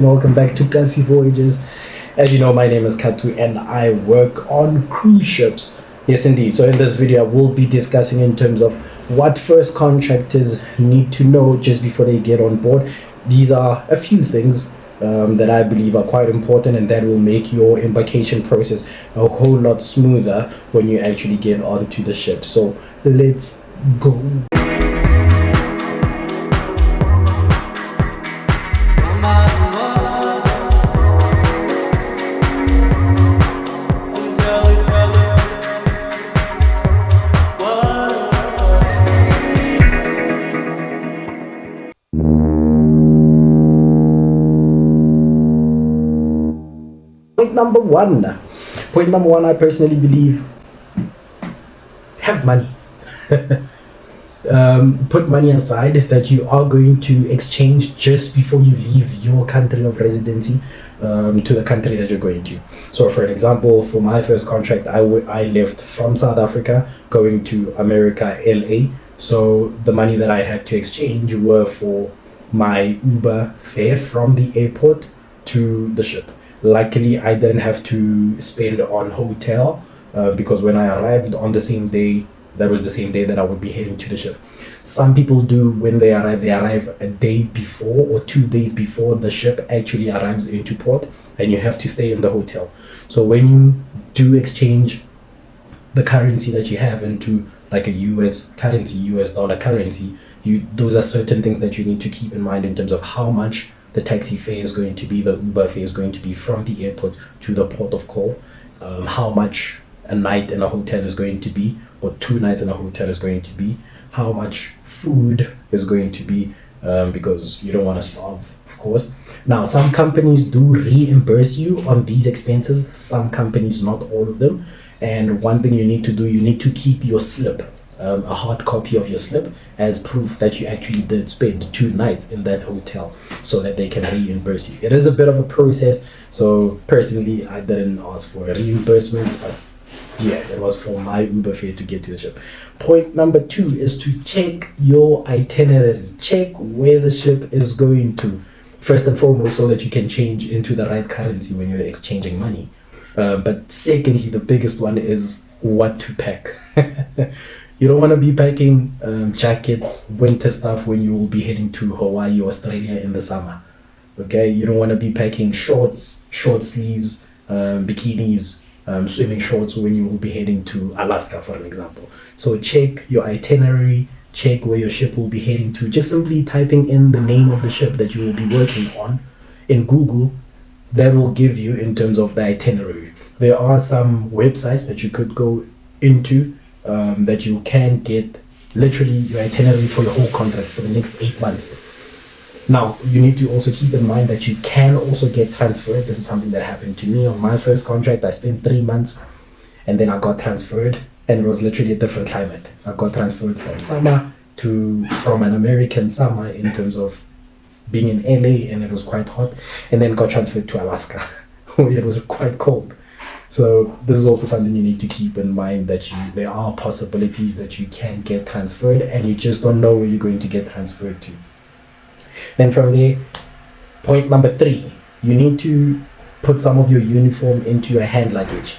Welcome back to Kasi Voyages. As you know, my name is Katu and I work on cruise ships. Yes, indeed. So in this video, I will be discussing in terms of what first contractors need to know just before they get on board. These are a few things that I believe are quite important and that will make your embarkation process a whole lot smoother when you actually get onto the ship. So let's go. Point number one. Point number one, I personally believe, have money. Put money aside that you are going to exchange just before you leave your country of residency to the country that you're going to. So, for an example, for my first contract, I left from South Africa going to America, LA. So the money that I had to exchange were for my Uber fare from the airport to the ship. Luckily, I didn't have to spend on hotel because when I arrived on the same day, that was the same day that I would be heading to the ship. Some people do when they arrive a day before or 2 days before the ship actually arrives into port, and you have to stay in the hotel. So when you do exchange the currency that you have into like a US currency, US dollar currency, those are certain things that you need to keep in mind in terms of how much the taxi fare is going to be, the Uber fare is going to be from the airport to the port of call, how much a night in a hotel is going to be, or 2 nights in a hotel is going to be, how much food is going to be, because you don't want to starve, of course. Now, some companies do reimburse you on these expenses, some companies, not all of them. And one thing you need to do, you need to keep your slip, a hard copy of your slip as proof that you actually did spend 2 nights in that hotel so that they can reimburse you. It is a bit of a process. So personally, I didn't ask for a reimbursement, but yeah, it was for my Uber fare to get to the ship. Point number 2 is to check your itinerary. Check where the ship is going to, first and foremost, so that you can change into the right currency when you're exchanging money. But secondly, the biggest one is what to pack. You don't want to be packing jackets, winter stuff when you will be heading to Hawaii or Australia in the summer. Okay, you don't want to be packing shorts, short sleeves, bikinis, swimming shorts when you will be heading to Alaska, for an example. So check your itinerary, check where your ship will be heading to. Just simply typing in the name of the ship that you will be working on in Google, that will give you in terms of the itinerary. There are some websites that you could go into that you can get literally your itinerary for your whole contract for the next 8 months. Now, you need to also keep in mind that you can also get transferred. This is something that happened to me on my first contract. I spent 3 months and then I got transferred, and it was literally a different climate. I got transferred from an American summer in terms of being in LA, and it was quite hot, and then got transferred to Alaska where it was quite cold. So this is also something you need to keep in mind, that there are possibilities that you can get transferred and you just don't know where you're going to get transferred to. Then from there, point number 3, you need to put some of your uniform into your hand luggage.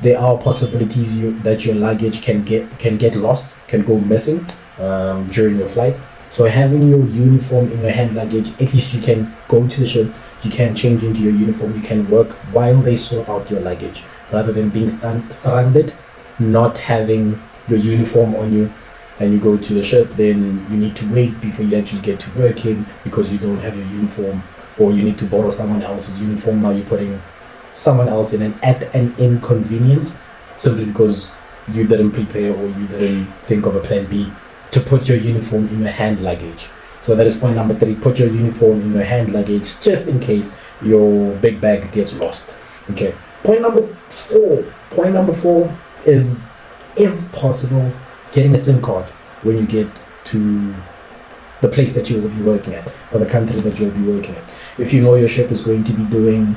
There are possibilities that your luggage can get lost, can go missing during your flight. So having your uniform in your hand luggage, at least you can go to the ship, you can change into your uniform, you can work while they sort out your luggage, rather than being stranded, not having your uniform on you, and you go to the ship, then you need to wait before you actually get to working because you don't have your uniform, or you need to borrow someone else's uniform. Now you're putting someone else at an inconvenience simply because you didn't prepare or you didn't think of a plan B to put your uniform in your hand luggage. So that is point number 3. Put your uniform in your hand luggage just in case your big bag gets lost. Okay. Point number 4. Point number 4 is, if possible, getting a SIM card when you get to the place that you will be working at, or the country that you'll be working at. If you know your ship is going to be doing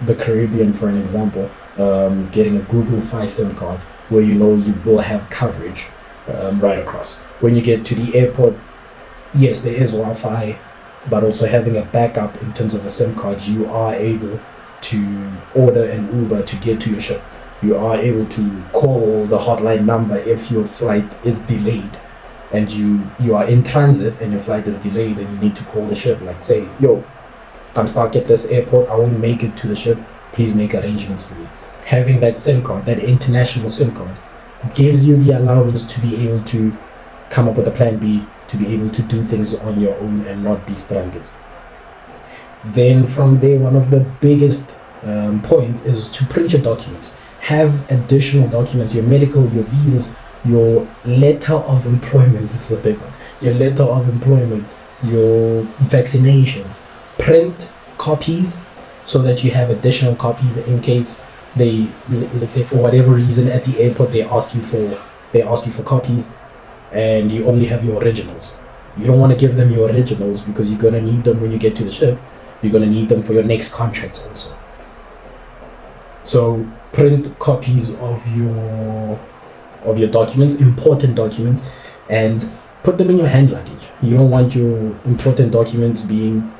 the Caribbean, for an example, getting a Google Fi SIM card where you know you will have coverage right across. When you get to the airport, yes, there is Wi-Fi but also having a backup in terms of a SIM card, you are able to order an Uber to get to your ship. You are able to call the hotline number if your flight is delayed and you are in transit and your flight is delayed and you need to call the ship, like say, yo, I'm stuck at this airport, I won't make it to the ship, please make arrangements for me. Having that SIM card, that international SIM card, gives you the allowance to be able to come up with a plan B, to be able to do things on your own and not be stranded. Then from there, one of the biggest points is to print your documents. Have additional documents, your medical, your visas, your letter of employment. This is a big one. Your letter of employment, your vaccinations. Print copies so that you have additional copies in case they, let's say for whatever reason at the airport they ask you for copies and you only have your originals. You don't want to give them your originals because you're going to need them when you get to the ship. You're going to need them for your next contract also. So print copies of your documents, important documents, and put them in your hand luggage. You don't want your important documents being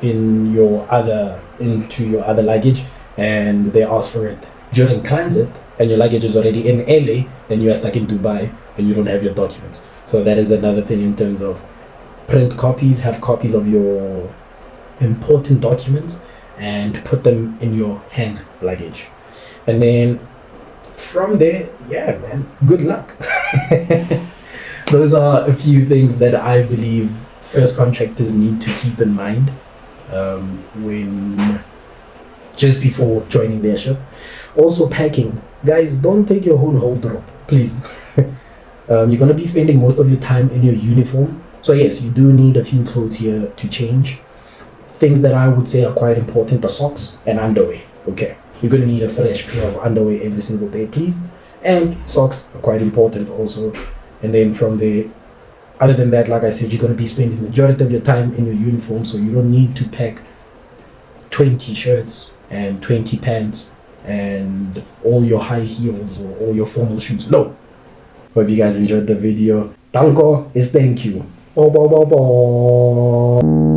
into your other luggage and they ask for it during transit and your luggage is already in LA and you are stuck in Dubai and you don't have your documents. So that is another thing in terms of print copies, have copies of your important documents and put them in your hand luggage. And then from there, yeah man, good luck. Those are a few things that I believe first contractors need to keep in mind when just before joining their ship. Also packing, guys, don't take your whole wardrobe, please. You're gonna be spending most of your time in your uniform, so yes, you do need a few clothes here to change. Things that I would say are quite important are socks and underwear. Okay, you're gonna need a fresh pair of underwear every single day, please, and socks are quite important also. And then from there, other than that, like I said, you're gonna be spending the majority of your time in your uniform, so you don't need to pack 20 shirts and 20 pants and all your high heels or all your formal shoes. No. Hope you guys enjoyed the video. Danko is thank you. Bo bo bo bo.